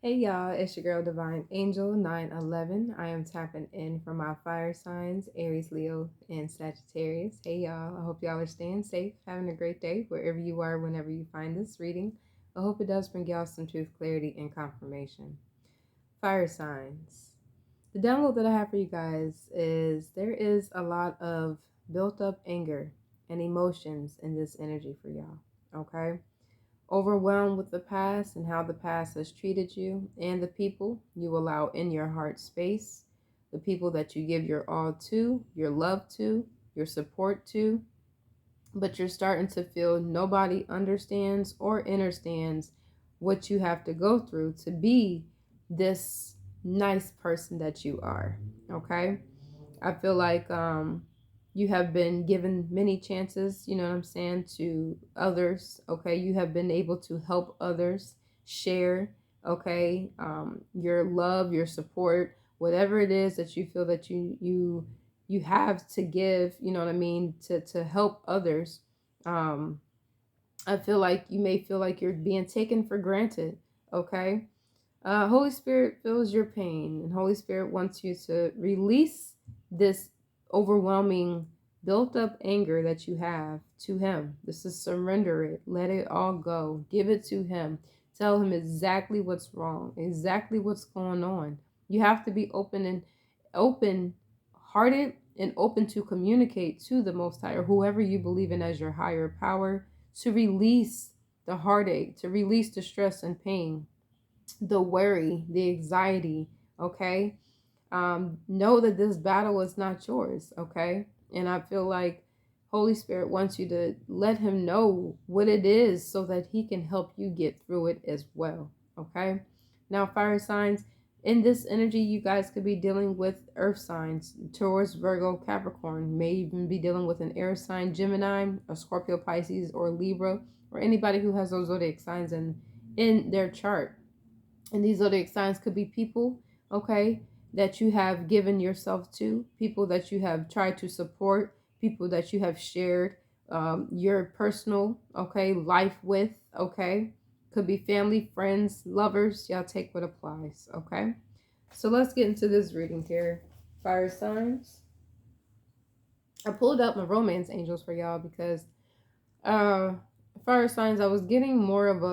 Hey y'all, it's your girl Divine Angel 911. I am tapping in for my fire signs, Aries, Leo, and Sagittarius. Hey y'all, I hope y'all are staying safe, having a great day wherever you are, whenever you find this reading. I hope it does bring y'all some truth, clarity, and confirmation. Fire signs. The download that I have for you guys is there is a lot of built up anger and emotions in this energy for y'all. Okay? Overwhelmed with the past and how the past has treated you and the people you allow in your heart space, the people that you give your all to, your love to, your support to, but you're starting to feel nobody understands or understands what you have to go through to be this nice person that you are. Okay? I feel like you have been given many chances, you know what I'm saying, to others. Okay, you have been able to help others share, okay, your love, your support, whatever it is that you feel that you have to give, you know what I mean, to help others. Um, I feel like you may feel like you're being taken for granted. Okay, Holy Spirit feels your pain, and Holy Spirit wants you to release this overwhelming, built up anger that you have to Him. This is surrender it, let it all go, give it to Him. Tell Him exactly what's wrong, exactly what's going on. You have to be open hearted, and open to communicate to the Most High or whoever you believe in as your higher power to release the heartache, to release the stress and pain, the worry, the anxiety, okay? Know that this battle is not yours, okay? And I feel like Holy Spirit wants you to let Him know what it is so that He can help you get through it as well, okay? Now, fire signs, in this energy, you guys could be dealing with earth signs, Taurus, Virgo, Capricorn, may even be dealing with an air sign, Gemini, a Scorpio, Pisces, or Libra, or anybody who has those zodiac signs in their chart. And these zodiac signs could be people, okay, that you have given yourself to, people that you have tried to support, people that you have shared your personal, okay, life with, okay. Could be family, friends, lovers. Y'all take what applies, okay. So let's get into this reading here. Fire signs. I pulled up my romance angels for y'all because uh fire signs, I was getting more of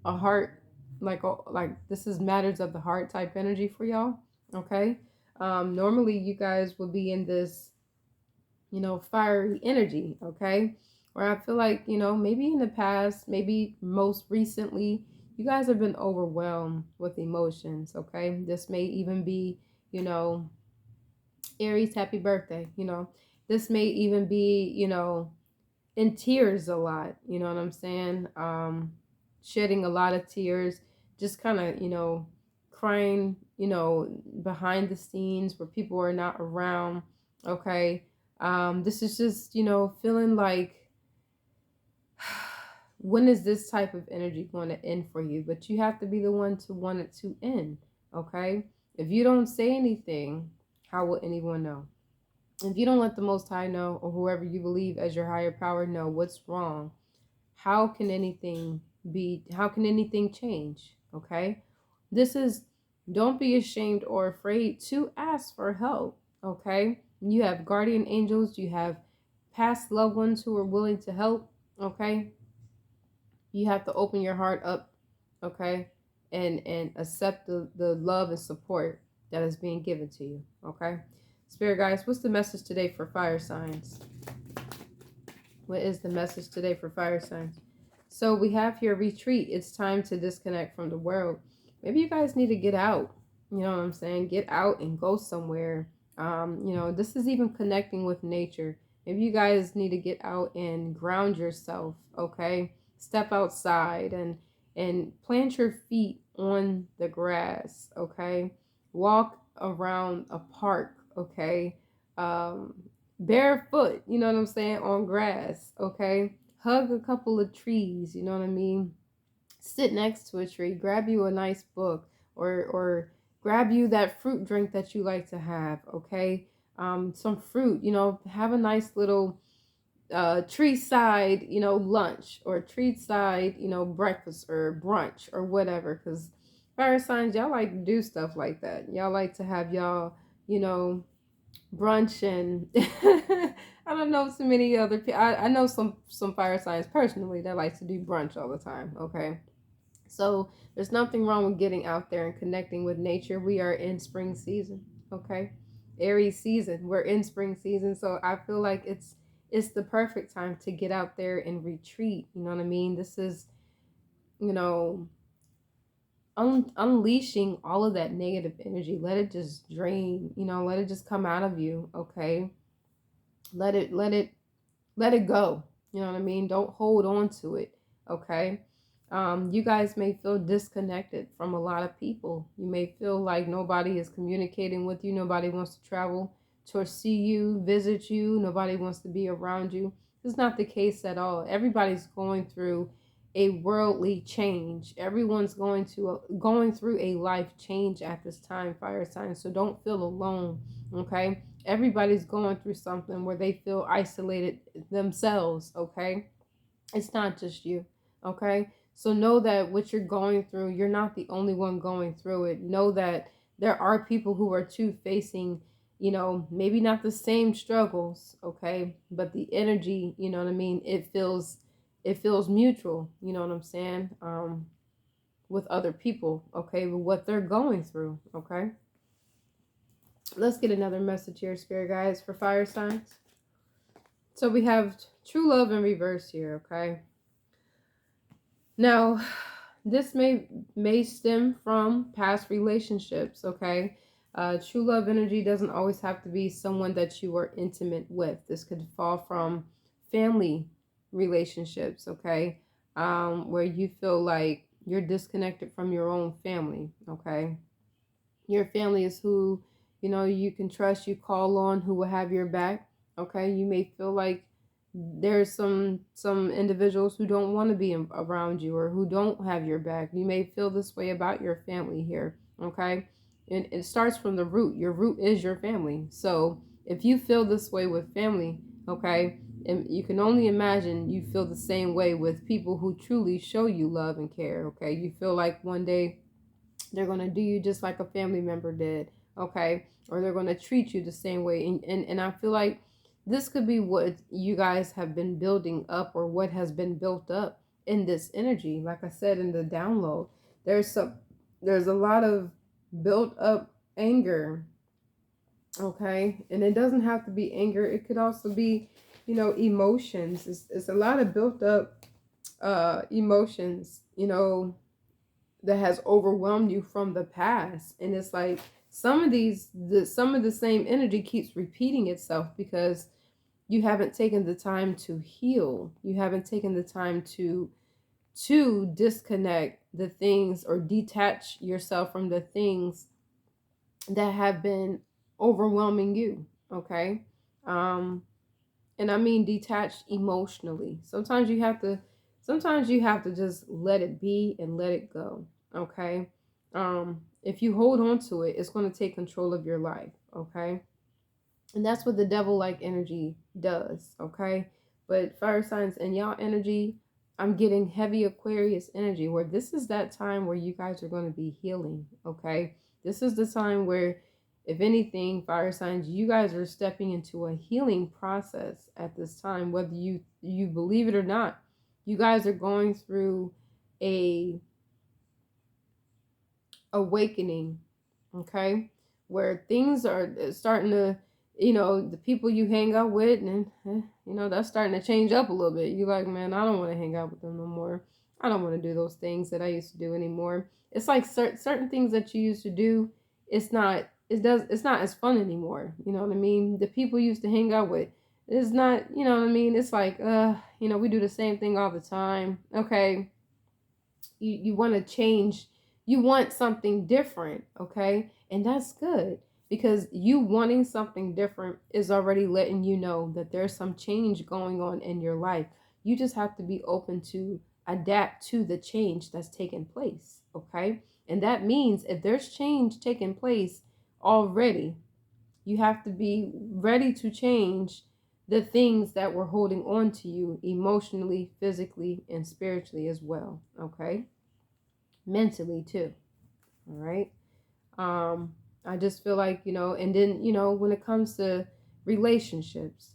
a heart, like this is matters of the heart type energy for y'all, okay. Normally you guys will be in this, fiery energy, okay, where I feel like, maybe in the past, maybe most recently, you guys have been overwhelmed with emotions, okay. This may even be, you know Aries, happy birthday. This may even be, in tears a lot, you know what I'm saying? Shedding a lot of tears, just kind of, crying, behind the scenes where people are not around, okay? This is just, feeling like, when is this type of energy going to end for you? But you have to be the one to want it to end, okay? If you don't say anything, how will anyone know? If you don't let the Most High know, or whoever you believe as your higher power know what's wrong, how can anything change? Okay, this is, don't be ashamed or afraid to ask for help. Okay, you have guardian angels, you have past loved ones who are willing to help. Okay, you have to open your heart up, okay, and accept the love and support that is being given to you. Okay, Spirit guys, what's the message today for fire signs? What is the message today for fire signs? So we have here retreat. It's time to disconnect from the world. Maybe you guys need to get out. You know what I'm saying? Get out and go somewhere. This is even connecting with nature. Maybe you guys need to get out and ground yourself, okay? Step outside and plant your feet on the grass, okay? Walk around a park, okay? Um, Barefoot, you know what I'm saying, on grass, okay? Hug a couple of trees, you know what I mean? Sit next to a tree, grab you a nice book, or grab you that fruit drink that you like to have, okay? Some fruit, have a nice little tree side, lunch, or tree side, breakfast or brunch or whatever, because Fire signs, y'all like to do stuff like that. Y'all like to have y'all, you know, brunch and I don't know so many other people. I know some fire signs personally that like to do brunch all the time. Okay, so there's nothing wrong with getting out there and connecting with nature. We are in spring season. Okay, Aries season. We're in spring season, so I feel like it's the perfect time to get out there and retreat. You know what I mean? This is, you know, unleashing all of that negative energy. Let it just drain. You know, let it just come out of you. Okay, let it go. You know what I mean? Don't hold on to it. Okay. You guys may feel disconnected from a lot of people. You may feel like nobody is communicating with you. Nobody wants to travel to see you, visit you. Nobody wants to be around you. It's not the case at all. Everybody's going through a worldly change. Everyone's going through a life change at this time, fire signs. So don't feel alone. Okay, everybody's going through something where they feel isolated themselves. Okay, it's not just you. Okay, so know that what you're going through, you're not the only one going through it. Know that there are people who are too facing, you know, maybe not the same struggles. Okay, but the energy, you know what I mean, it feels mutual. You know what I'm saying? With other people. Okay, with what they're going through. Okay, let's get another message here, spirit guides, for fire signs. So we have true love in reverse here. Okay, now this may stem from past relationships. Okay, true love energy doesn't always have to be someone that you are intimate with. This could fall from family relationships. Okay, where you feel like you're disconnected from your own family. Okay, your family is who, you know, you can trust, you call on, who will have your back. Okay, you may feel like there's some individuals who don't want to be around you or who don't have your back. You may feel this way about your family here. Okay, and it starts from the root. Your root is your family. So if you feel this way with family, okay, and you can only imagine you feel the same way with people who truly show you love and care. Okay, you feel like one day they're going to do you just like a family member did. Okay, or they're going to treat you the same way. And I feel like this could be what you guys have been building up, or what has been built up in this energy. Like I said in the download, there's a lot of built up anger. Okay, and it doesn't have to be anger. It could also be, you know, emotions. It's a lot of built up emotions, you know, that has overwhelmed you from the past. And it's like some of some of the same energy keeps repeating itself because you haven't taken the time to heal. You haven't taken the time to disconnect the things, or detach yourself from the things that have been overwhelming you. Okay, um and I mean detached emotionally. Sometimes you have to just let it be and let it go. Okay, if you hold on to it, it's going to take control of your life. Okay, and that's what the devil like energy does. Okay, but fire signs and y'all energy, I'm getting heavy Aquarius energy, where this is that time where you guys are going to be healing. Okay, this is the time where, if anything, fire signs, you guys are stepping into a healing process at this time, whether you believe it or not. You guys are going through a awakening. Okay, where things are starting to, you know, the people you hang out with, and you know, that's starting to change up a little bit. You're like, man, I don't want to hang out with them no more. I don't want to do those things that I used to do anymore. It's like certain things that you used to do, it's not as fun anymore. You know what I mean? The people you used to hang out with, it's not, you know what I mean? It's like, you know, we do the same thing all the time. Okay, you want to change, you want something different. Okay, and that's good, because you wanting something different is already letting you know that there's some change going on in your life. You just have to be open to adapt to the change that's taking place. Okay, and that means if there's change taking place already, you have to be ready to change the things that were holding on to you emotionally, physically, and spiritually as well. Okay, mentally too. All right. I just feel like, and then, when it comes to relationships,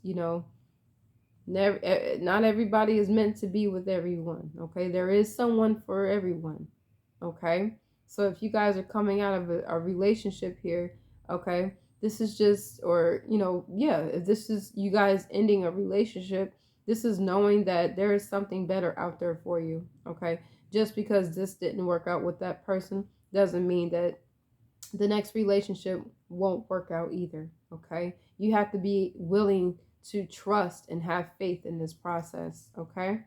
never, not everybody is meant to be with everyone. Okay. There is someone for everyone. Okay. So if you guys are coming out of a relationship here, okay, this is just, or, yeah, if this is you guys ending a relationship, this is knowing that there is something better out there for you. Okay. Just because this didn't work out with that person doesn't mean that the next relationship won't work out either. Okay. You have to be willing to trust and have faith in this process. Okay.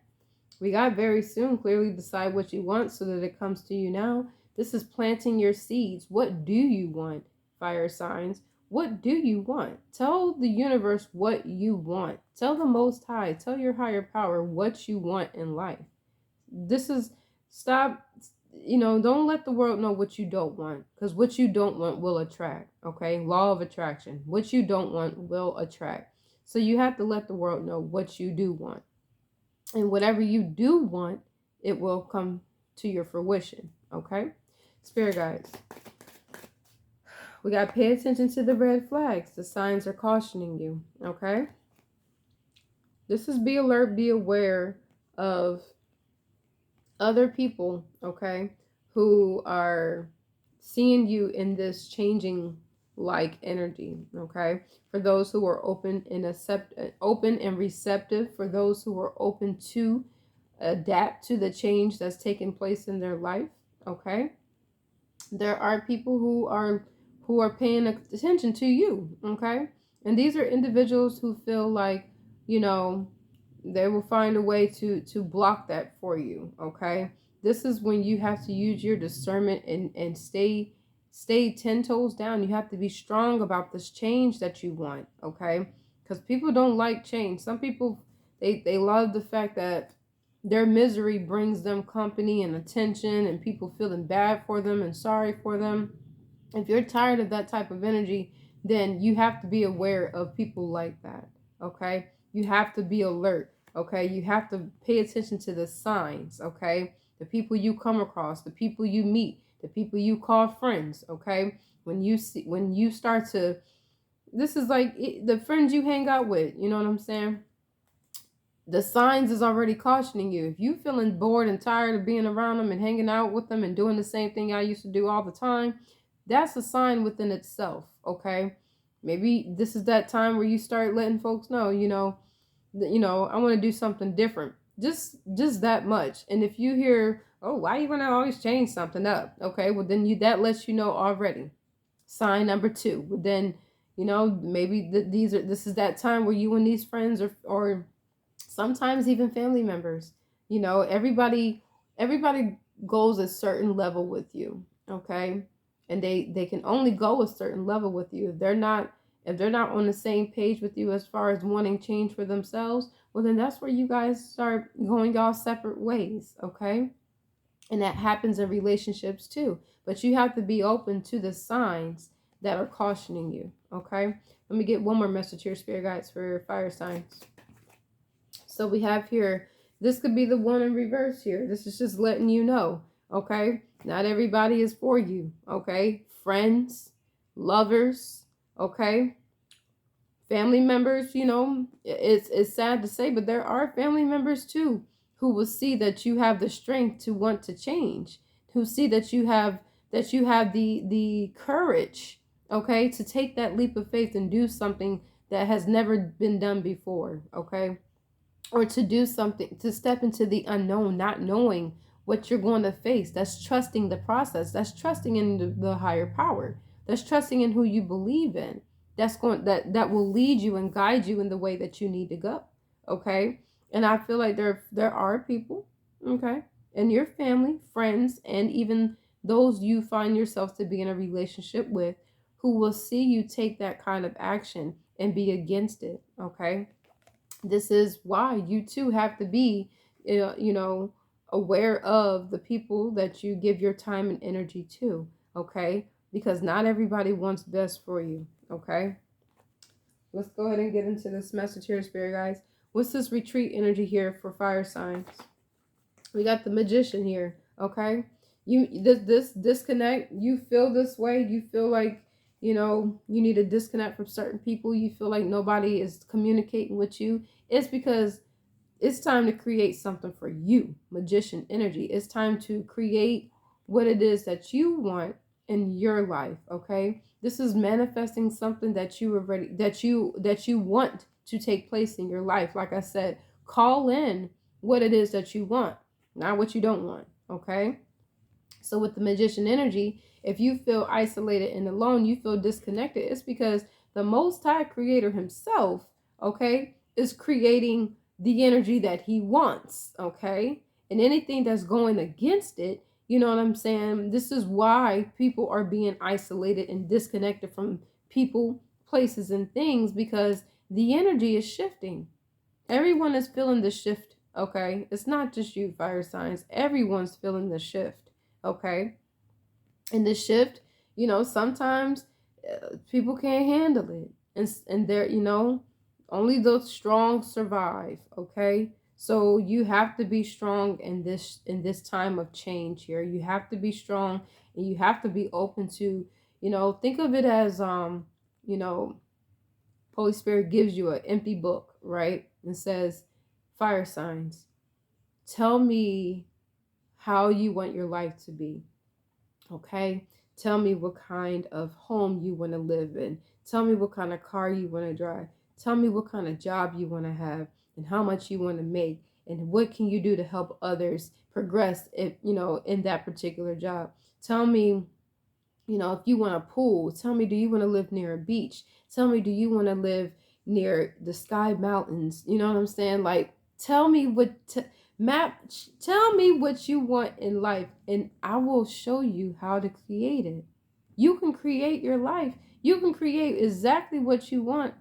We got very soon. Clearly decide what you want so that it comes to you now. This is planting your seeds. What do you want, fire signs? What do you want? Tell the universe what you want. Tell the Most High, tell your higher power what you want in life. This is, stop, don't let the world know what you don't want, because what you don't want will attract. Okay, law of attraction. What you don't want will attract. So you have to let the world know what you do want, and whatever you do want, it will come to your fruition. Okay, spirit guides, we got to pay attention to the red flags. The signs are cautioning you. Okay, this is be alert, be aware of other people, okay, who are seeing you in this changing like energy. Okay, for those who are open and receptive, for those who are open to adapt to the change that's taking place in their life. Okay, there are people who are paying attention to you. Okay, and these are individuals who feel like, they will find a way to block that for you. Okay, this is when you have to use your discernment and stay 10 toes down. You have to be strong about this change that you want. Okay, because people don't like change. Some people, they love the fact that their misery brings them company and attention and people feeling bad for them and sorry for them. If you're tired of that type of energy, then you have to be aware of people like that. Okay, you have to be alert. Okay, you have to pay attention to the signs. Okay, the people you come across, the people you meet, the people you call friends. Okay, when you start to, this is like the friends you hang out with, you know what I'm saying? The signs is already cautioning you. If you feeling bored and tired of being around them and hanging out with them and doing the same thing I used to do all the time, that's a sign within itself. Okay, maybe this is that time where you start letting folks know, I want to do something different. Just that much. And if you hear, oh, why you want to always change something up? Okay, well then that lets you know already. Sign number 2. Well, then, maybe this is that time where you and these friends or sometimes even family members, everybody goes a certain level with you. Okay, and they can only go a certain level with you. If they're not on the same page with you as far as wanting change for themselves, well then that's where you guys start going y'all separate ways. Okay, and that happens in relationships too, but you have to be open to the signs that are cautioning you. Okay, let me get one more message here, spirit guides, for fire signs. So we have here, this could be the one in reverse here. This is just letting you know, okay? Not everybody is for you, okay? Friends, lovers, okay? Family members, it's sad to say, but there are family members too who will see that you have the strength to want to change, who see that you have the courage, okay, to take that leap of faith and do something that has never been done before, okay? Or to do something, to step into the unknown, not knowing what you're going to face. That's trusting the process. That's trusting in the higher power. That's trusting in who you believe in. That will lead you and guide you in the way that you need to go. Okay, and I feel like there are people, okay, in your family, friends, and even those you find yourself to be in a relationship with, who will see you take that kind of action and be against it. Okay, this is why you too have to be, aware of the people that you give your time and energy to. Okay, because not everybody wants best for you. Okay, let's go ahead and get into this message here, spirit guys. What's this retreat energy here for fire signs? We got the magician here. Okay, this disconnect, you feel this way, you feel like, you need to disconnect from certain people, you feel like nobody is communicating with you, it's because it's time to create something for you. Magician energy. It's time to create what it is that you want in your life, okay? This is manifesting something that you already that you want to take place in your life. Like I said, call in what it is that you want, not what you don't want, okay? So with the magician energy, if you feel isolated and alone, you feel disconnected, it's because the Most High Creator Himself, okay, is creating the energy that He wants, okay? And anything that's going against it, you know what I'm saying? This is why people are being isolated and disconnected from people, places, and things, because the energy is shifting. Everyone is feeling the shift, okay? It's not just you, fire signs. Everyone's feeling the shift, okay? And the shift, sometimes people can't handle it. And they're, only those strong survive, okay? So you have to be strong in this time of change here. You have to be strong, and you have to be open to, think of it as you know, Holy Spirit gives you an empty book, right? And says, fire signs, tell me how you want your life to be. Okay? Tell me what kind of home you want to live in. Tell me what kind of car you want to drive. Tell me what kind of job you want to have and how much you want to make and what can you do to help others progress if, in that particular job. Tell me, if you want a pool. Tell me, do you want to live near a beach? Tell me, do you want to live near the sky mountains? You know what I'm saying? Like, tell me tell me what you want in life, and I will show you how to create it. You can create your life. You can create exactly what you want,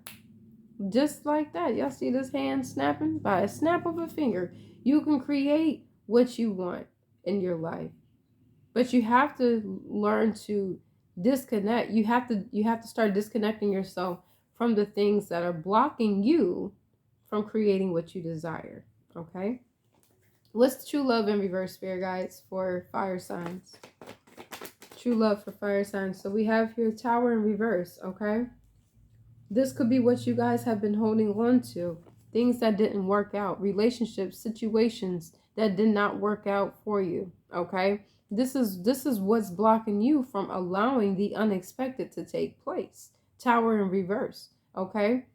just like that. Y'all see this hand snapping? By a snap of a finger, you can create what you want in your life. But you have to learn to disconnect. You have to start disconnecting yourself from the things that are blocking you from creating what you desire. Okay? What's true love in reverse, spirit guides, for fire signs? True love for fire signs. So we have here Tower in reverse, okay? This could be what you guys have been holding on to. Things that didn't work out, relationships, situations that did not work out for you, okay? This is what's blocking you from allowing the unexpected to take place. Tower in reverse, okay?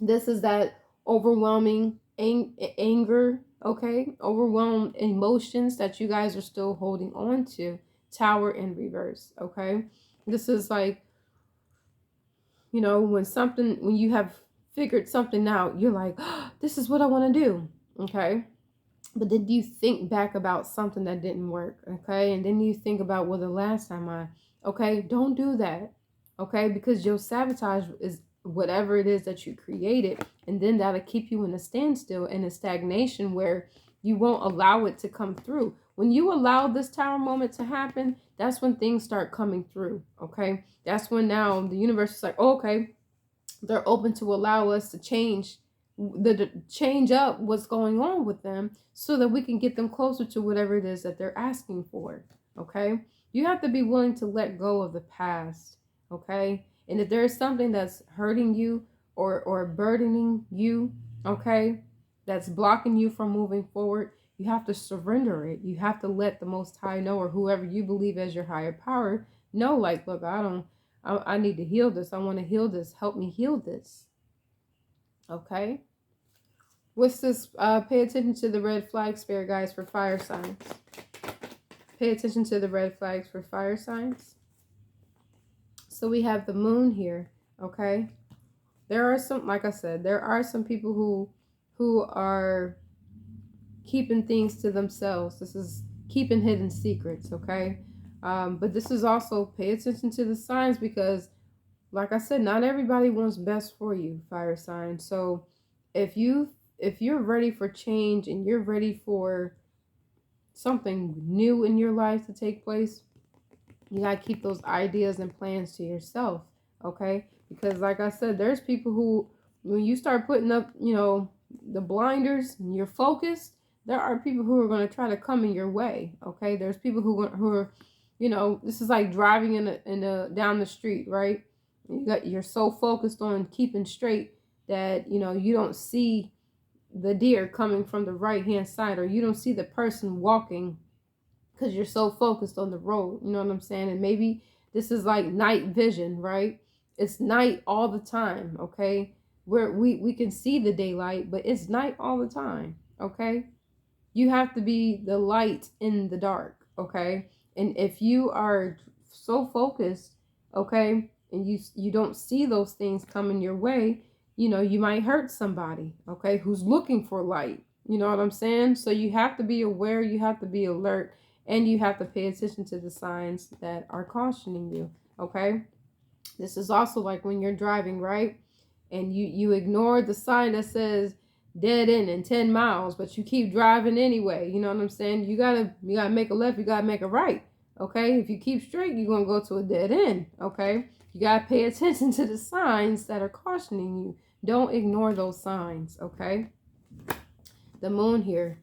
This is that overwhelming anger, okay? Overwhelmed emotions that you guys are still holding on to. Tower in reverse, okay? This is like, when you have figured something out, you're like, oh, this is what I want to do, okay? But then you think back about something that didn't work, okay? And then you think about, well, the last time okay, don't do that, okay? Because your sabotage is whatever it is that you created, and then that'll keep you in a standstill and a stagnation where you won't allow it to come through. When you allow this tower moment to happen, that's when things start coming through, okay? That's when now the universe is like, oh, okay, they're open to allow us to change up what's going on with them so that we can get them closer to whatever it is that they're asking for. Okay, you have to be willing to let go of the past. Okay, and if there is something that's hurting you or burdening you, okay, that's blocking you from moving forward, you have to surrender it. You have to let the Most High know, or whoever you believe as your higher power know, like, look, I need to heal this. I want to heal this. Help me heal this. Okay. What's this? Pay attention to the red flag, spirit guys, for fire signs. Pay attention to the red flags for fire signs. So we have the moon here. Okay. There are some, like I said, there are some people who are keeping things to themselves. This is keeping hidden secrets. Okay. But this is also, pay attention to the signs, because like I said, not everybody wants best for you, fire sign. So if you're ready for change and you're ready for something new in your life to take place, you gotta keep those ideas and plans to yourself, okay? Because like I said, there's people who, when you start putting up, the blinders and you're focused, there are people who are going to try to come in your way. Okay, there's people who are, this is like driving in a down the street, right? You're so focused on keeping straight that you don't see the deer coming from the right hand side, or you don't see the person walking because you're so focused on the road. You know what I'm saying? And maybe this is like night vision, right? It's night all the time, okay? Where we can see the daylight, but it's night all the time, okay? You have to be the light in the dark, okay? And if you are so focused, okay, and you don't see those things coming your way, you might hurt somebody, okay, who's looking for light. You know what I'm saying? So you have to be aware, you have to be alert, and you have to pay attention to the signs that are cautioning you, okay? This is also like when you're driving, right? And you ignore the sign that says dead end in 10 miles, but you keep driving anyway. You know what I'm saying? You gotta make a left, you gotta make a right. Okay? If you keep straight, you're gonna go to a dead end. Okay? You gotta pay attention to the signs that are cautioning you. Don't ignore those signs, okay? The moon here,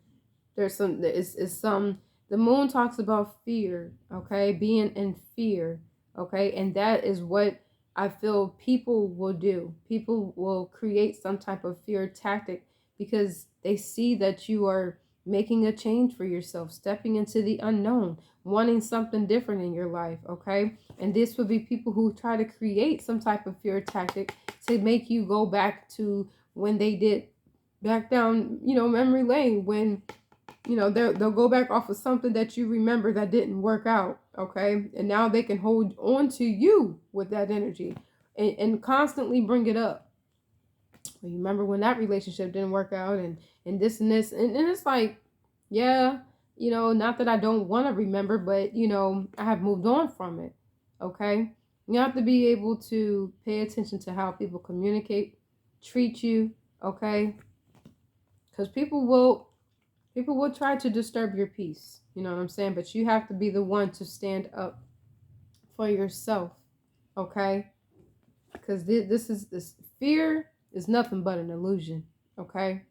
there's some is some the moon talks about fear, okay, being in fear, okay, and that is what I feel people will do. People will create some type of fear tactic because they see that you are making a change for yourself, stepping into the unknown, wanting something different in your life, okay? And this would be people who try to create some type of fear tactic to make you go back to when they did back down, memory lane, when they'll go back off of something that you remember that didn't work out, okay? And now they can hold on to you with that energy and constantly bring it up. Well, you remember when that relationship didn't work out, and this and this, and it's like, yeah, not that I don't want to remember, but I have moved on from it, okay? You have to be able to pay attention to how people communicate, treat you, okay? Because people will try to disturb your peace. You know what I'm saying? But you have to be the one to stand up for yourself. Okay? Because this fear is nothing but an illusion. Okay?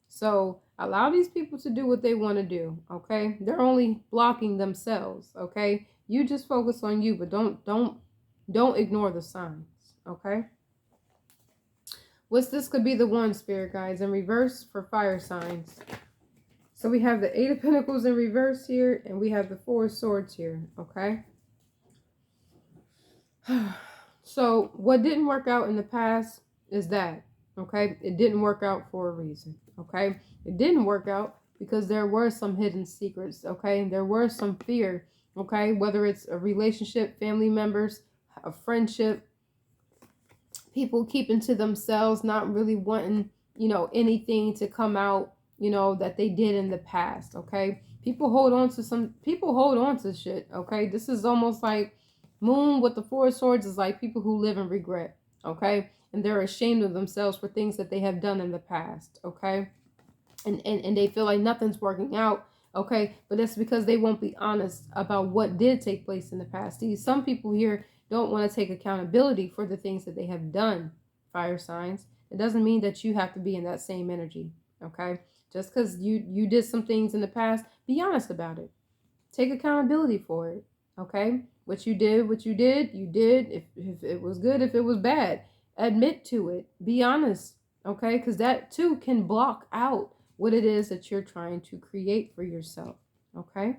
So allow these people to do what they want to do. Okay? They're only blocking themselves. Okay? You just focus on you, but don't ignore the signs. Okay? This could be the one, spirit guides, in reverse for fire signs. So we have the Eight of Pentacles in reverse here, and we have the Four of Swords here, okay? So what didn't work out in the past is that, okay? It didn't work out for a reason, okay? It didn't work out because there were some hidden secrets, okay? There were some fear, okay? Whether it's a relationship, family members, a friendship, people keeping to themselves, not really wanting, anything to come out, that they did in the past, okay? People hold on to shit, okay? This is almost like moon with the Four of Swords is like people who live in regret, okay? And they're ashamed of themselves for things that they have done in the past, okay? And they feel like nothing's working out, okay? But that's because they won't be honest about what did take place in the past. See, some people here don't want to take accountability for the things that they have done, fire signs. It doesn't mean that you have to be in that same energy, okay? Just because you did some things in the past, be honest about it. Take accountability for it, okay? What you did, you did. If it was good, if it was bad, admit to it. Be honest, okay? Because that too can block out what it is that you're trying to create for yourself, okay?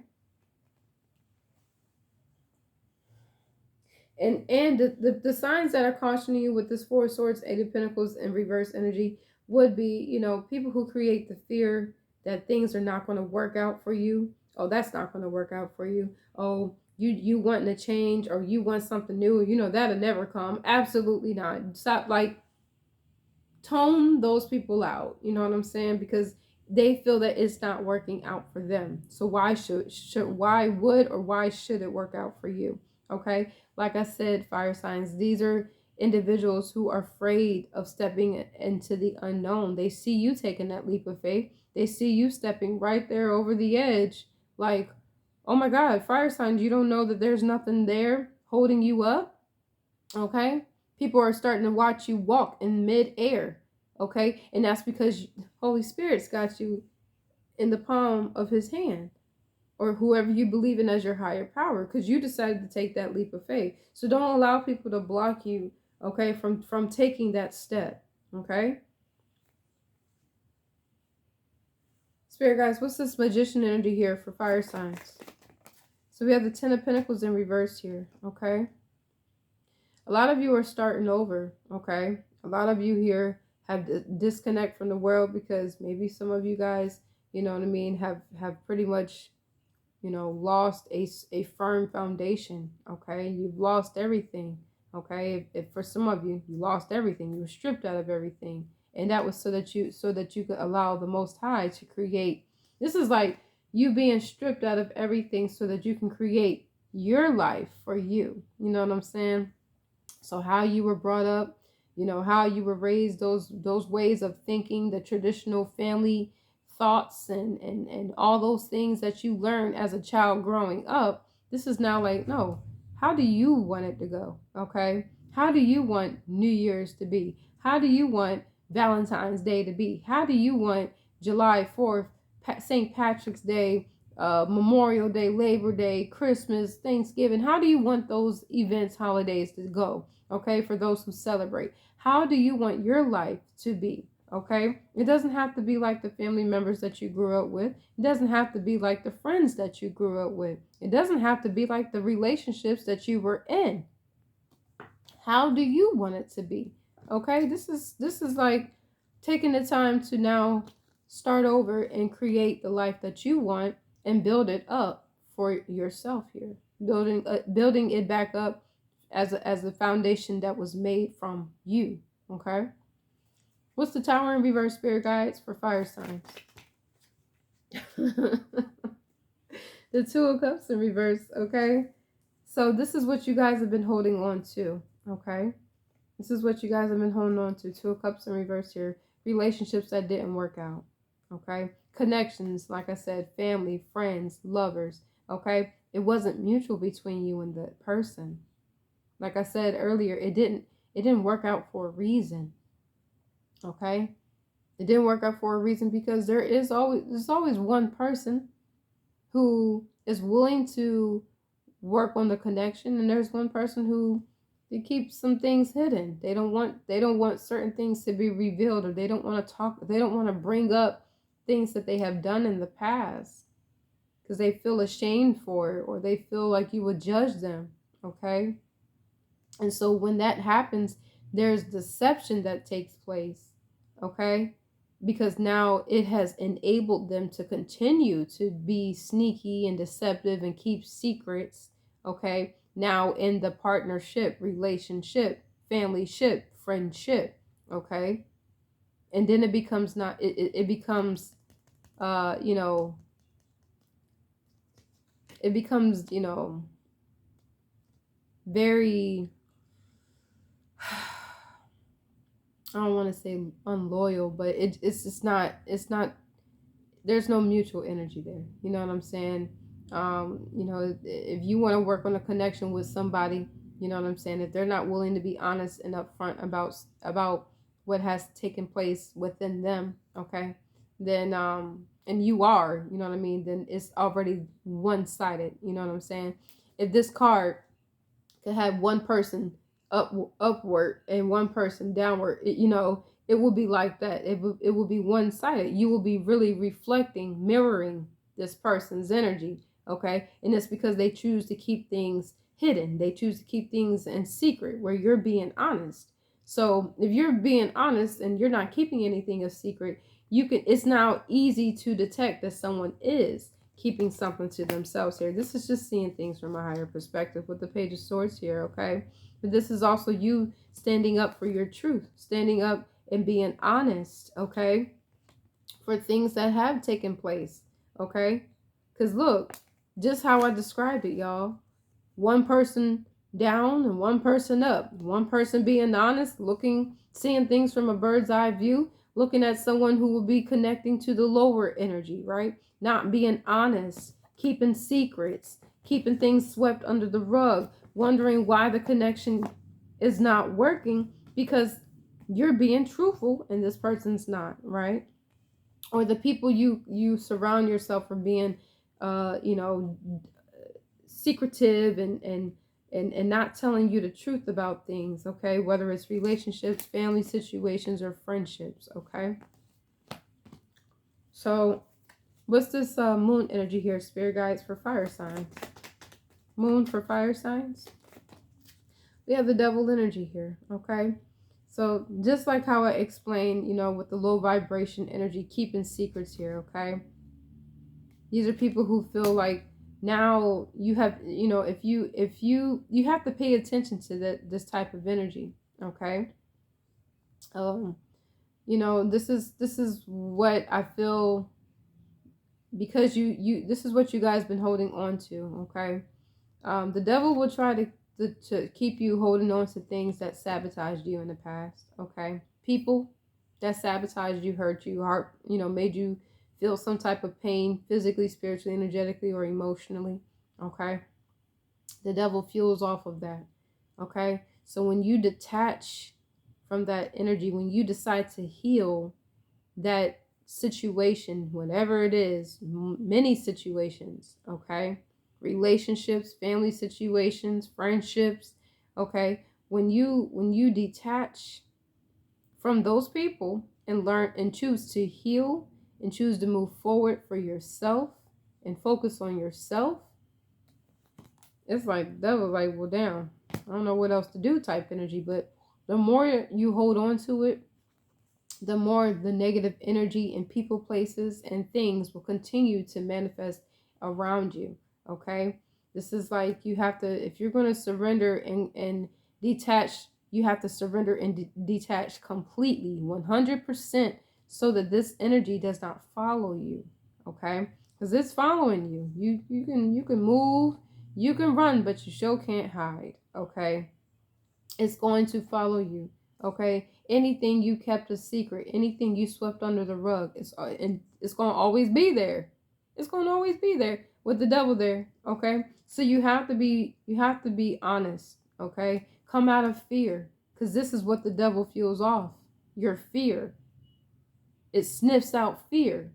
And the signs that are cautioning you with this Four of Swords, Eight of Pentacles, and reverse energy would be, people who create the fear that things are not going to work out for you. Oh, that's not going to work out for you. Oh, you wanting to change, or you want something new, that'll never come. Absolutely not. Stop, tone those people out. You know what I'm saying? Because they feel that it's not working out for them. So why should it work out for you? Okay? Like I said, fire signs, these are individuals who are afraid of stepping into the unknown. They see you taking that leap of faith. They see you stepping right there over the edge. Like, oh my God, fire signs, you don't know that there's nothing there holding you up. Okay? People are starting to watch you walk in midair. Okay? And that's because Holy Spirit's got you in the palm of his hand, or whoever you believe in as your higher power, because you decided to take that leap of faith. So don't allow people to block you, okay, from taking that step, okay? Spirit guys, what's this magician energy here for fire signs? So we have the Ten of Pentacles in reverse here, okay? A lot of you are starting over, okay? A lot of you here have disconnect from the world because maybe some of you guys, you know what I mean, have pretty much, you know, lost a firm foundation, okay? You've lost everything, okay? If for some of you, you lost everything. You were stripped out of everything. And that was so that you could allow the Most High to create. This is like you being stripped out of everything so that you can create your life for you. You know what I'm saying? So how you were brought up, you know, how you were raised, those ways of thinking, the traditional family thoughts and all those things that you learned as a child growing up. This is now like, no, how do you want it to go? Okay. How do you want New Year's to be? How do you want Valentine's Day to be? How do you want July 4th, St. Patrick's Day, Memorial Day, Labor Day, Christmas, Thanksgiving? How do you want those events, holidays to go? Okay, for those who celebrate. How do you want your life to be? Okay, it doesn't have to be like the family members that you grew up with. It doesn't have to be like the friends that you grew up with. It doesn't have to be like the relationships that you were in. How do you want it to be? Okay, this is like taking the time to now start over and create the life that you want and build it up for yourself here. Building it back up as a foundation that was made from you. Okay. What's the Tower in reverse, spirit guides, for fire signs? The Two of Cups in reverse, okay? So this is what you guys have been holding on to, okay? This is what you guys have been holding on to. Two of Cups in reverse here. Relationships that didn't work out, okay? Connections, like I said, family, friends, lovers, okay? It wasn't mutual between you and the person. Like I said earlier, it didn't work out for a reason. Okay? It didn't work out for a reason because there's always one person who is willing to work on the connection, and there's one person who they keep some things hidden. They don't want certain things to be revealed, or they don't want to bring up things that they have done in the past because they feel ashamed for it, or they feel like you would judge them, okay? And so when that happens, there's deception that takes place, okay? Because now it has enabled them to continue to be sneaky and deceptive and keep secrets, okay? Now in the partnership, relationship, family ship, friendship, okay? And then it becomes it becomes, it becomes, very, I don't want to say unloyal, but it's just not, there's no mutual energy there. You know what I'm saying? If you want to work on a connection with somebody, you know what I'm saying? If they're not willing to be honest and upfront about what has taken place within them, okay, then, and you are, you know what I mean? Then it's already one-sided. You know what I'm saying? If this card could have one person upward and one person downward, it will be like that. It will be one-sided. You will be really reflecting, mirroring this person's energy, okay? And it's because they choose to keep things hidden. They choose to keep things in secret where you're being honest. So if you're being honest and you're not keeping anything a secret, it's now easy to detect that someone is keeping something to themselves here. This is just seeing things from a higher perspective with the Page of Swords here, okay? But this is also you standing up for your truth, standing up and being honest, okay? For things that have taken place, okay? Because look, just how I described it, y'all. One person down and one person up. One person being honest, seeing things from a bird's eye view, looking at someone who will be connecting to the lower energy, right? Not being honest, keeping secrets, keeping things swept under the rug, wondering why the connection is not working because you're being truthful and this person's not, right? or the people you surround yourself from being you know, secretive and not telling you the truth about things, okay? Whether it's relationships, family situations, or friendships, okay? So what's this moon energy here, spirit guides, for fire signs? Moon for fire signs. We have the devil energy here, okay? So just like how I explained, you know, with the low vibration energy, keeping secrets here, okay? These are people who feel like now you have, you know, if you have to pay attention to this type of energy, okay? Um, you know, this is what I feel, because you this is what you guys been holding on to, okay? The devil will try to keep you holding on to things that sabotaged you in the past, okay? People that sabotaged you, hurt you, you know, made you feel some type of pain physically, spiritually, energetically, or emotionally, okay? The devil fuels off of that, okay? So when you detach from that energy, when you decide to heal that situation, whatever it is, many situations, okay? Relationships, family situations, friendships, okay? When you detach from those people and learn and choose to heal and choose to move forward for yourself and focus on yourself, it's like that was like, well, damn, I don't know what else to do type energy. But the more you hold on to it, the more the negative energy in people, places, and things will continue to manifest around you. Okay? This is like you have to, if you're going to surrender and detach, you have to surrender and detach completely, 100%, so that this energy does not follow you. Okay? Because it's following you. You can move, you can run, but you sure can't hide. Okay? It's going to follow you. Okay, anything you kept a secret, anything you swept under the rug, it's going to always be there. It's going to always be there with the devil there. Okay, so you have to be honest. Okay, come out of fear, because this is what the devil fuels off, your fear. It sniffs out fear,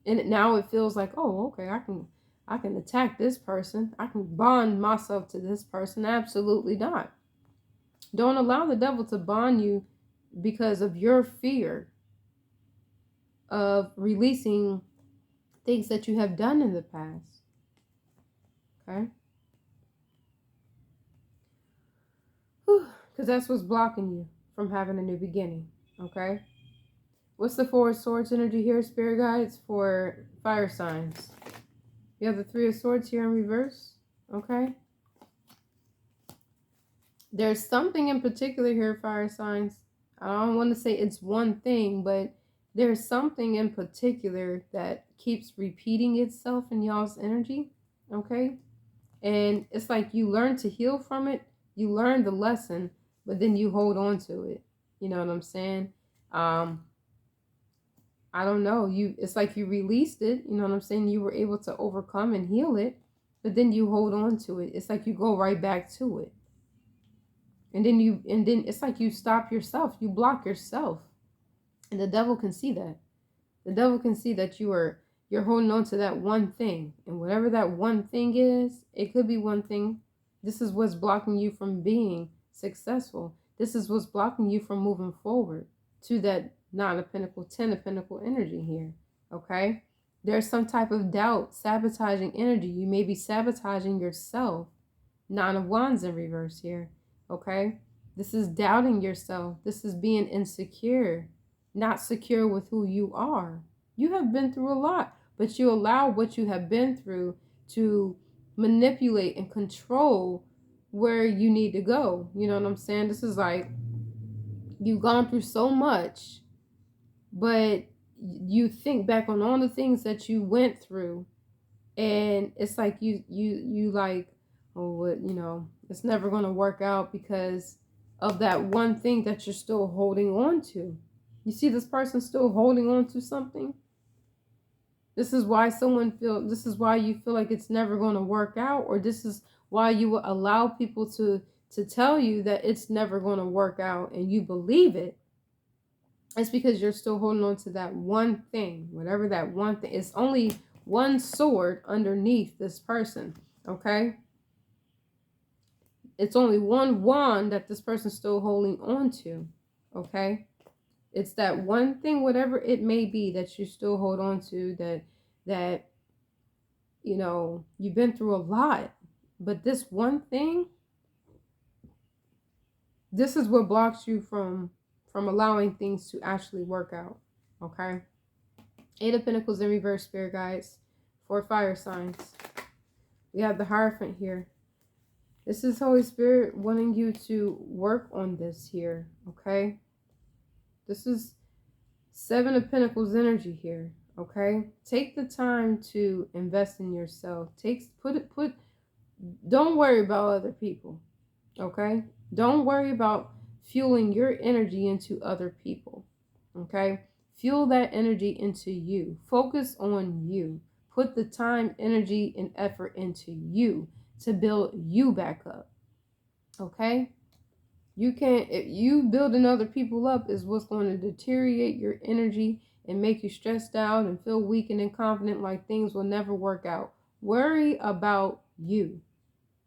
and now it feels like, oh, okay, I can attack this person, I can bond myself to this person. Absolutely not. Don't allow the devil to bond you because of your fear of releasing things that you have done in the past. Okay? Because that's what's blocking you from having a new beginning. Okay? What's the Four of Swords energy here, Spirit Guides, for fire signs? You have the Three of Swords here in reverse. Okay? There's something in particular here, fire signs. I don't want to say it's one thing, but there's something in particular that keeps repeating itself in y'all's energy. Okay? And it's like you learn to heal from it, you learn the lesson, but then you hold on to it. You know what I'm saying? Um, I don't know. It's like you released it, you know what I'm saying? You were able to overcome and heal it, but then you hold on to it. It's like you go right back to it. And then it's like you stop yourself, you block yourself. And the devil can see that. The devil can see that you're holding on to that one thing. And whatever that one thing is, it could be one thing. This is what's blocking you from being successful. This is what's blocking you from moving forward to that Nine of Pentacle, Ten of Pentacle energy here. Okay? There's some type of doubt, sabotaging energy. You may be sabotaging yourself. Nine of Wands in reverse here. Okay? This is doubting yourself. This is being insecure, not secure with who you are. You have been through a lot, but you allow what you have been through to manipulate and control where you need to go. You know what I'm saying? This is like you've gone through so much, but you think back on all the things that you went through, and it's like you like, oh, what, it's never going to work out because of that one thing that you're still holding on to. You see this person still holding on to something. This is why this is why you feel like it's never going to work out, or this is why you will allow people to tell you that it's never going to work out and you believe it. It's because you're still holding on to that one thing, whatever that one thing. It's only one sword underneath this person, okay? It's only one wand that this person's still holding on to, okay? It's that one thing, whatever it may be, that you still hold on to, that you've been through a lot, but this one thing, this is what blocks you from allowing things to actually work out, okay? Eight of Pentacles in reverse, spirit guides, for fire signs. We have the Hierophant here. This is Holy Spirit wanting you to work on this here, okay? This is Seven of Pentacles energy here, okay? Take the time to invest in yourself. Don't worry about other people, okay? Don't worry about fueling your energy into other people, okay? Fuel that energy into you. Focus on you. Put the time, energy, and effort into you to build you back up, okay? You can't, if you building other people up is what's going to deteriorate your energy and make you stressed out and feel weak and inconfident, like things will never work out. Worry about you,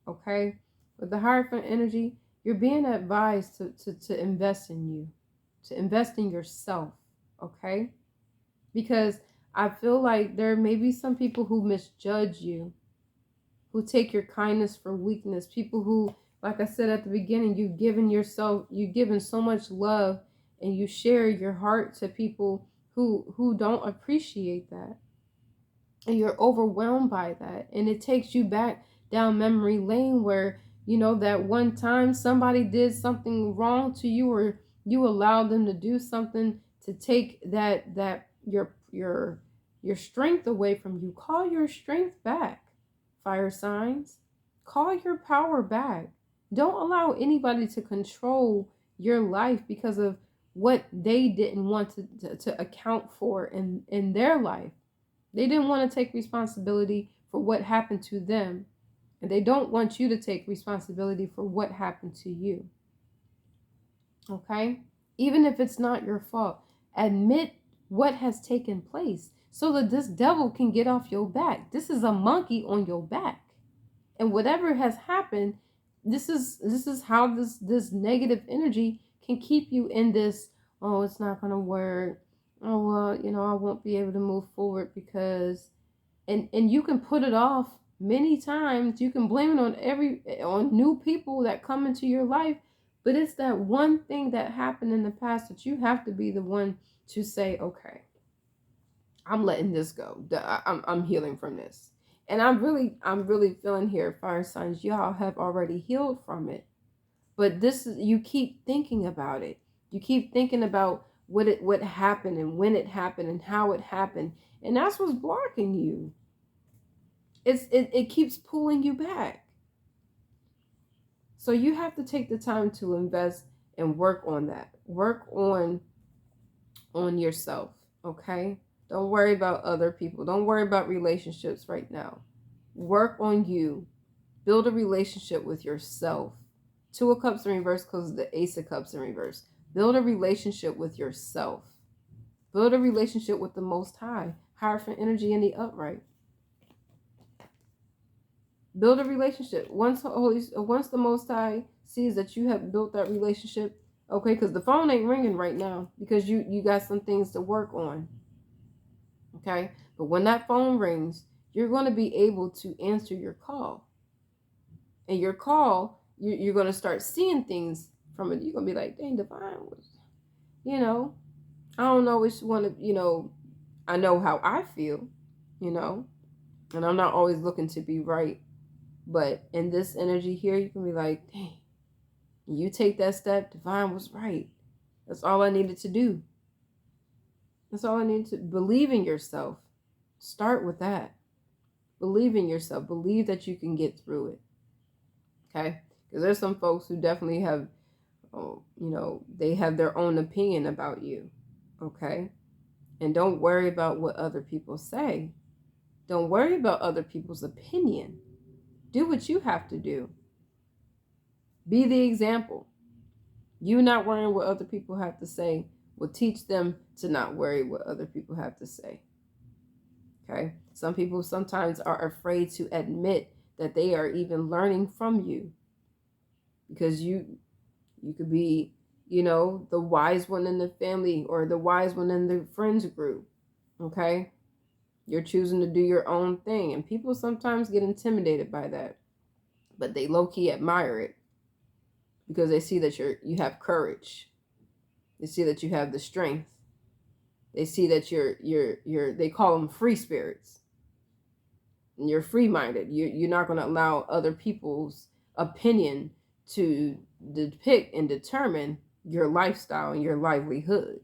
okay? With the Hierophant energy, you're being advised to invest in you, to invest in yourself, okay? Because I feel like there may be some people who misjudge you, who take your kindness for weakness, people who, like I said at the beginning, you've given so much love, and you share your heart to people who don't appreciate that. And you're overwhelmed by that. And it takes you back down memory lane where, that one time somebody did something wrong to you, or you allowed them to do something to take your strength away from you. Call your strength back, fire signs. Call your power back. Don't allow anybody to control your life because of what they didn't want to account for in their life. They didn't want to take responsibility for what happened to them. And they don't want you to take responsibility for what happened to you. Okay? Even if it's not your fault, admit what has taken place so that this devil can get off your back. This is a monkey on your back. And whatever has happened, this is how this negative energy can keep you in this, oh, it's not going to work. Oh, well, I won't be able to move forward because, and you can put it off many times. You can blame it on new people that come into your life, but it's that one thing that happened in the past that you have to be the one to say, okay, I'm letting this go. I'm healing from this. And I'm really feeling here, fire signs, y'all have already healed from it. But you keep thinking about it. You keep thinking about what happened and when it happened and how it happened. And that's what's blocking you. It keeps pulling you back. So you have to take the time to invest and work on that. Work on yourself, okay? Don't worry about other people. Don't worry about relationships right now. Work on you. Build a relationship with yourself. Two of Cups in reverse because the Ace of Cups in reverse. Build a relationship with yourself. Build a relationship with the Most High. Hierophant energy in the upright. Build a relationship. Once the Most High sees that you have built that relationship, okay, because the phone ain't ringing right now because you got some things to work on. Okay, but when that phone rings, you're going to be able to answer your call. And your call, you're going to start seeing things from it. You're going to be like, dang, Divine was, I don't always want to, I know how I feel, and I'm not always looking to be right. But in this energy here, you can be like, dang, you take that step, Divine was right. That's all I needed to do. That's all I need to believe in yourself. Start with that. Believe in yourself. Believe that you can get through it. Okay? Because there's some folks who definitely have, they have their own opinion about you. Okay? And don't worry about what other people say. Don't worry about other people's opinion. Do what you have to do. Be the example. You not worrying what other people have to say will teach them to not worry what other people have to say. Okay? Some people sometimes are afraid to admit that they are even learning from you, because you could be, the wise one in the family or the wise one in the friends group. Okay? You're choosing to do your own thing, and people sometimes get intimidated by that, but they low-key admire it because they see that you have courage. They see that you have the strength. They see that you're they call them free spirits. And you're free-minded. You're not going to allow other people's opinion to depict and determine your lifestyle and your livelihood.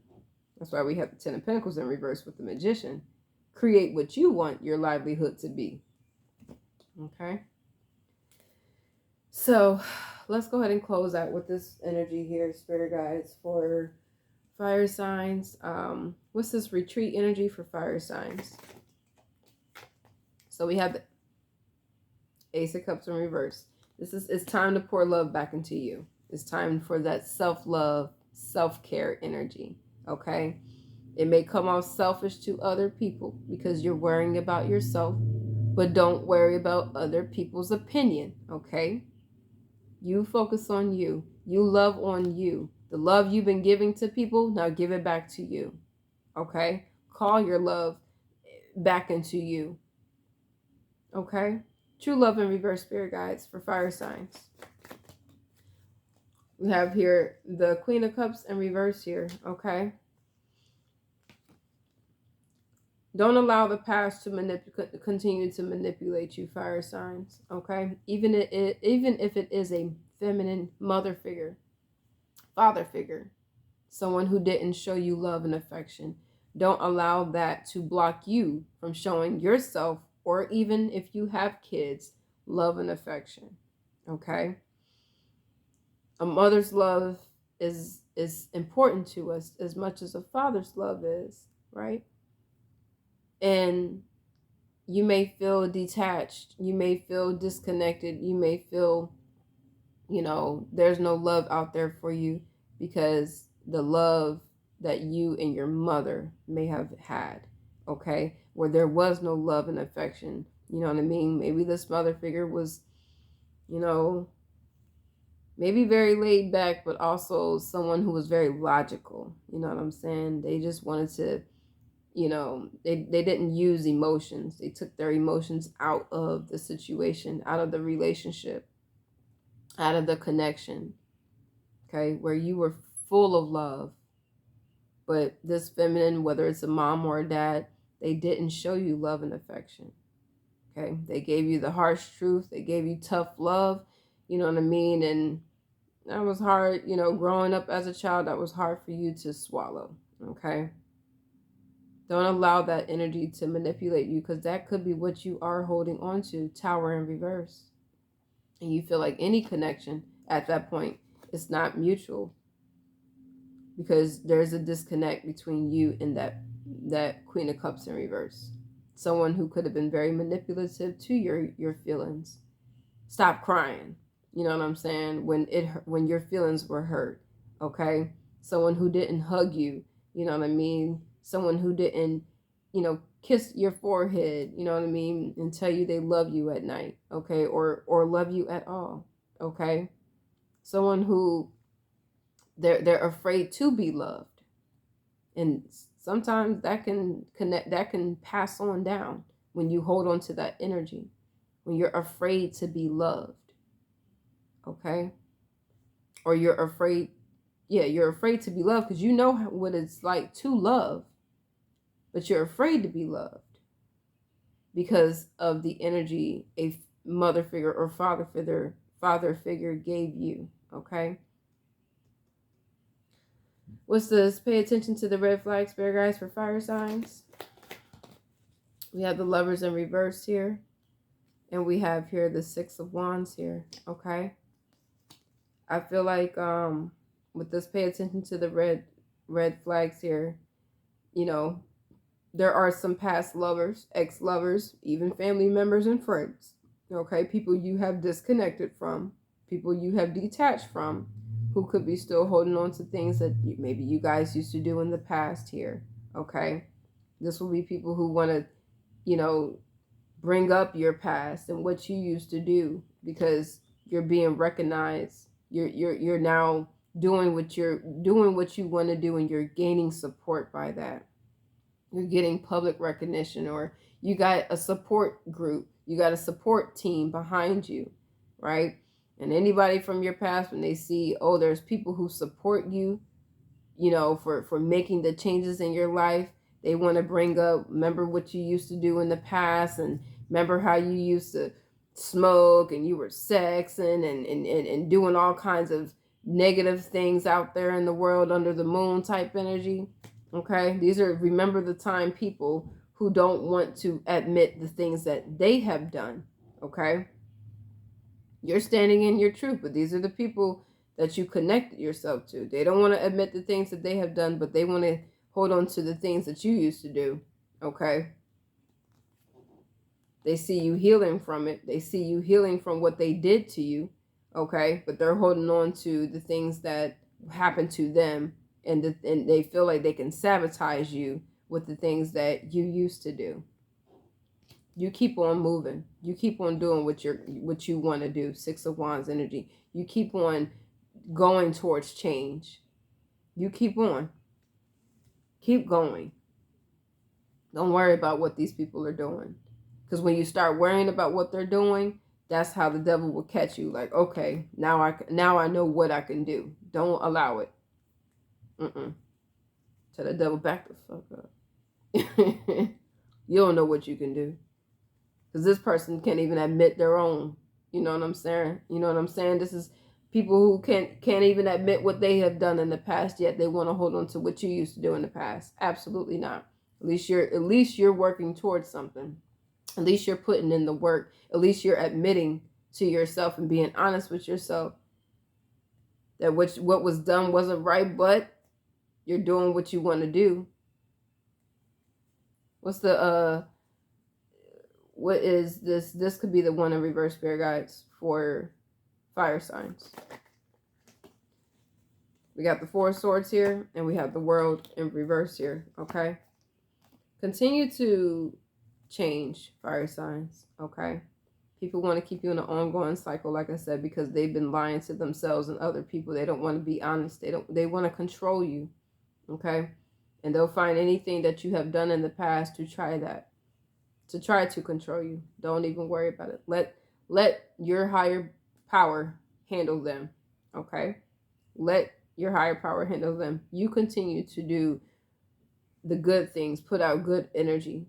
That's why we have the Ten of Pentacles in reverse with the Magician. Create what you want your livelihood to be. Okay? So let's go ahead and close out with this energy here, Spirit Guides, for fire signs. What's this retreat energy for fire signs? So we have the Ace of Cups in reverse. It's time to pour love back into you. It's time for that self-love, self-care energy. Okay? It may come off selfish to other people because you're worrying about yourself, but don't worry about other people's opinion. Okay? You focus on you. You love on you. The love you've been giving to people, now give it back to you. Okay? Call your love back into you. Okay? True love in reverse, Spirit Guides, for fire signs. We have here the Queen of Cups in reverse here. Okay? Don't allow the past to continue to manipulate you, fire signs. Okay? Even if it is a feminine mother figure, father figure, someone who didn't show you love and affection. Don't allow that to block you from showing yourself, or even if you have kids, love and affection. Okay? A mother's love is important to us as much as a father's love is, right? And you may feel detached. You may feel disconnected. You may feel, there's no love out there for you because the love that you and your mother may have had, okay, where there was no love and affection. You know what I mean? Maybe this mother figure was, maybe very laid back, but also someone who was very logical. You know what I'm saying? They just wanted to, they didn't use emotions. They took their emotions out of the situation, out of the relationship, out of the connection. Okay, where you were full of love. But this feminine, whether it's a mom or a dad, they didn't show you love and affection. Okay, they gave you the harsh truth. They gave you tough love. You know what I mean? And that was hard, growing up as a child, that was hard for you to swallow. Okay, don't allow that energy to manipulate you, because that could be what you are holding on to, Tower in reverse. And you feel like any connection at that point is not mutual, because there's a disconnect between you and that Queen of Cups in reverse. Someone who could have been very manipulative to your feelings. Stop crying. You know what I'm saying? When your feelings were hurt, okay? Someone who didn't hug you, you know what I mean? Someone who didn't, kiss your forehead, you know what I mean, and tell you they love you at night, okay? Or love you at all, okay? Someone who they're afraid to be loved. And sometimes that can pass on down when you hold on to that energy, when you're afraid to be loved. Okay? Or you're afraid to be loved because you know what it's like to love, but you're afraid to be loved because of the energy a mother figure or father figure gave you. Okay? What's this? Pay attention to the red flag, Spirit Guides, for fire signs. We have the Lovers in reverse here. And we have here the Six of Wands here. Okay? I feel like with this, pay attention to the red flags here. There are some past lovers, ex-lovers, even family members and friends. Okay? People you have disconnected from. People you have detached from, who could be still holding on to things that maybe you guys used to do in the past here. Okay. This will be people who want to, you know, bring up your past and what you used to do, because you're being recognized. You're now doing what you want to do, and you're gaining support by that. You're getting public recognition, or you got a support group, you got a support team behind you, right? And anybody from your past, when they see, oh, there's people who support you, you know, for making the changes in your life, they want to bring up, remember what you used to do in the past, and remember how you used to smoke and you were sexing and doing all kinds of negative things out there in the world under the moon type energy. Okay, these are remember the time people who don't want to admit the things that they have done. Okay, you're standing in your truth, but these are the people that you connected yourself to. They don't want to admit the things that they have done, but they want to hold on to the things that you used to do. Okay, they see you healing from it. They see you healing from what they did to you. Okay, but they're holding on to the things that happened to them, and they feel like they can sabotage you with the things that you used to do. You keep on moving. You keep on doing what you want to do. Six of Wands energy. You keep on going towards change. You keep on. Keep going. Don't worry about what these people are doing. Because when you start worrying about what they're doing, that's how the devil will catch you. Like, okay, now I know what I can do. Don't allow it. Tell the devil, back the fuck up. You don't know what you can do. Because this person can't even admit their own. You know what I'm saying? You know what I'm saying? This is people who can't even admit what they have done in the past, yet they want to hold on to what you used to do in the past. Absolutely not. At least you're working towards something. At least you're putting in the work. At least you're admitting to yourself and being honest with yourself that what was done wasn't right, but you're doing what you want to do. What's the what is this? This could be the one in reverse, spirit guides, for fire signs. We got the Four of Swords here, and we have the World in reverse here, okay? Continue to change, fire signs, okay? People want to keep you in an ongoing cycle, like I said, because they've been lying to themselves and other people. They don't want to be honest. They want to control you, okay? And they'll find anything that you have done in the past to try to control you. Don't even worry about it. Let your higher power handle them, okay? Let your higher power handle them. You continue to do the good things, put out good energy,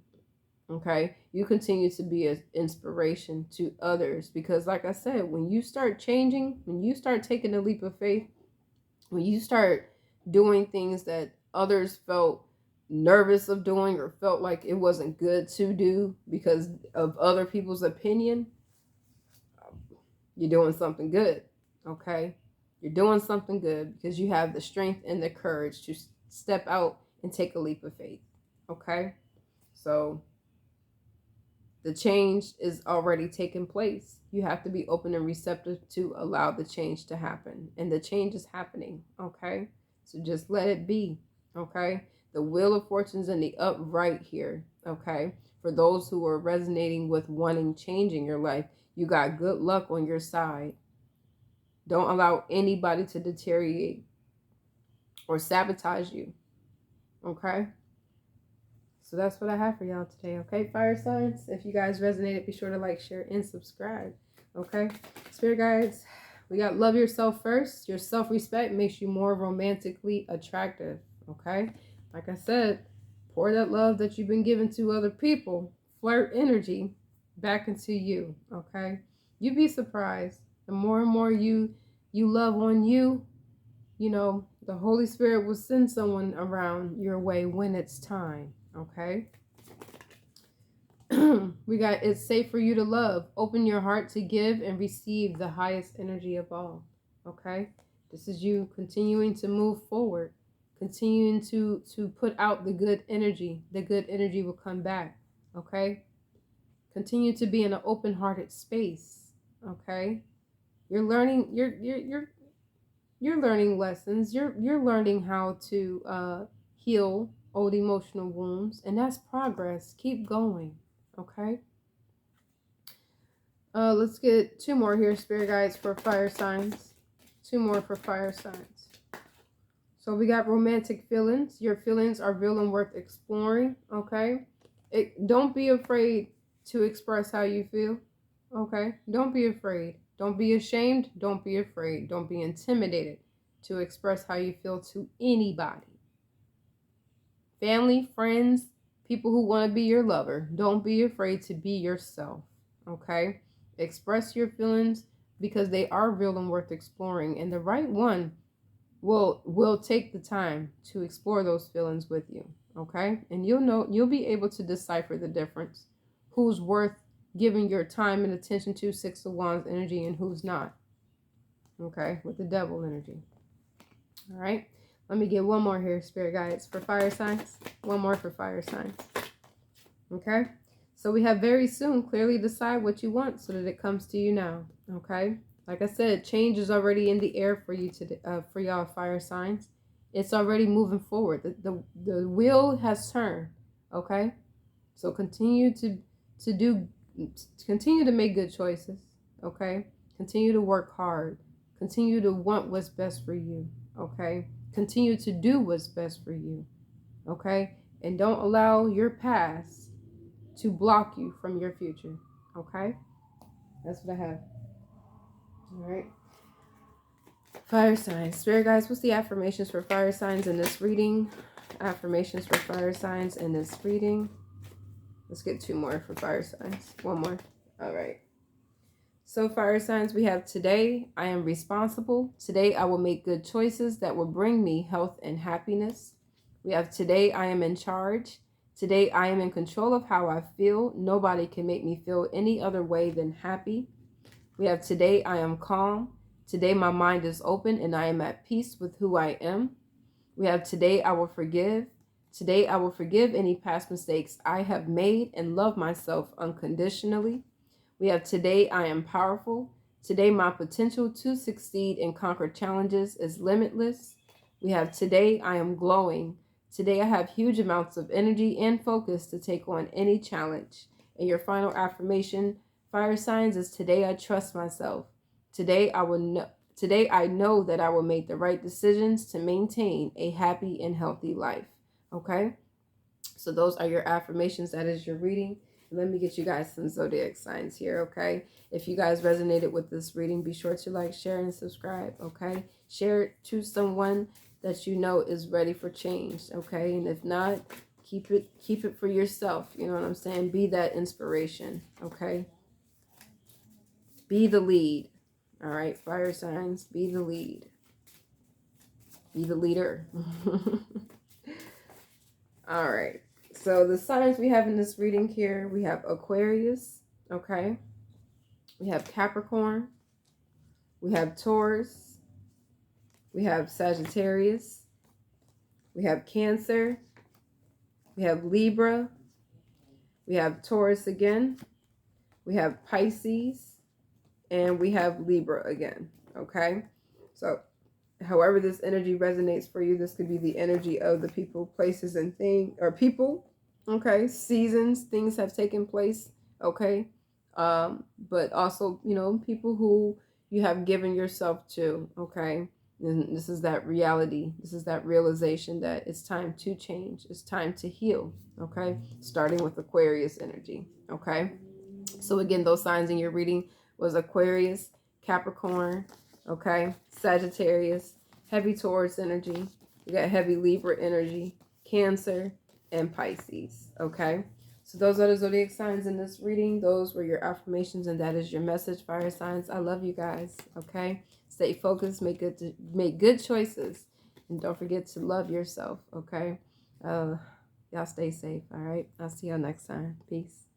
okay? You continue to be an inspiration to others, because like I said, when you start changing, when you start taking a leap of faith, when you start doing things that others felt nervous of doing or felt like it wasn't good to do because of other people's opinion, you're doing something good, okay? You're doing something good because you have the strength and the courage to step out and take a leap of faith, okay? So the change is already taking place. You have to be open and receptive to allow the change to happen. And the change is happening, okay? So just let it be, okay? The Wheel of Fortune's in the upright here, okay? For those who are resonating with wanting change in your life, you got good luck on your side. Don't allow anybody to deteriorate or sabotage you, okay? So that's what I have for y'all today, okay, fire signs? If you guys resonated, be sure to like, share, and subscribe, okay? Spirit guides, we got love yourself first. Your self-respect makes you more romantically attractive, okay? Like I said, pour that love that you've been giving to other people, flirt energy, back into you, okay? You'd be surprised. The more and more you love on you, you know, the Holy Spirit will send someone around your way when it's time, okay? We got, it's safe for you to love. Open your heart to give and receive the highest energy of all, okay? This is you continuing to move forward, continuing to put out the good energy. The good energy will come back, okay? Continue to be in an open-hearted space, okay? You're learning, you're You're learning lessons. You're learning how to heal old emotional wounds, and that's progress. Keep going. Okay. Let's get two more here, spirit guides, for fire signs. Two more for fire signs. So we got romantic feelings. Your feelings are real and worth exploring. Okay. Don't be afraid to express how you feel. Okay. Don't be afraid. Don't be ashamed. Don't be afraid. Don't be intimidated to express how you feel to anybody. Family, friends, people who want to be your lover. Don't be afraid to be yourself. Okay. Express your feelings because they are real and worth exploring. And the right one will take the time to explore those feelings with you. Okay. And you'll be able to decipher the difference. Who's worth giving your time and attention to, Six of Wands energy, and who's not. Okay. With the Devil energy. All right. Let me get one more here, spirit guides, for fire signs. One more for fire signs. Okay. So we have very soon. Clearly decide what you want so that it comes to you now. Okay. Like I said, change is already in the air for you today, for y'all fire signs. It's already moving forward. The wheel has turned. Okay. So continue to make good choices. Okay. Continue to work hard. Continue to want what's best for you. Okay. Continue to do what's best for you. Okay. And don't allow your past to block you from your future. Okay. That's what I have. All right. Fire signs. Spirit guys, what's the affirmations for fire signs in this reading? Affirmations for fire signs in this reading. Let's get two more for fire signs. One more. All right. So fire signs, we have today, I am responsible. Today, I will make good choices that will bring me health and happiness. We have today, I am in charge. Today, I am in control of how I feel. Nobody can make me feel any other way than happy. We have today, I am calm. Today, my mind is open and I am at peace with who I am. We have today, I will forgive. Today, I will forgive any past mistakes I have made and love myself unconditionally. We have today, I am powerful. Today, my potential to succeed and conquer challenges is limitless. We have today, I am glowing. Today, I have huge amounts of energy and focus to take on any challenge. And your final affirmation, fire signs, is today I trust myself. Today I know that I will make the right decisions to maintain a happy and healthy life. Okay? So those are your affirmations. That is your reading. Let me get you guys some zodiac signs here, okay? If you guys resonated with this reading, be sure to like, share, and subscribe, okay? Share it to someone that you know is ready for change, okay? And if not, keep it for yourself. You know what I'm saying? Be that inspiration, okay? Be the lead. All right, fire signs, be the lead. Be the leader. All right. So the signs we have in this reading here, we have Aquarius, okay? We have Capricorn. We have Taurus. We have Sagittarius. We have Cancer. We have Libra. We have Taurus again. We have Pisces. And we have Libra again, okay? So however this energy resonates for you, this could be the energy of the people, places, and things, or people, okay? Seasons, things have taken place, okay? But also, you know, people who you have given yourself to, okay? And this is that reality. This is that realization that it's time to change. It's time to heal, okay? Starting with Aquarius energy, okay? So again, those signs in your reading was Aquarius, Capricorn, okay, Sagittarius, heavy Taurus energy. We got heavy Libra energy, Cancer, and Pisces, okay? So those are the zodiac signs in this reading. Those were your affirmations, and that is your message, fire signs. I love you guys, okay? Stay focused, make good choices, and don't forget to love yourself, okay? Y'all stay safe, all right? I'll see y'all next time. Peace.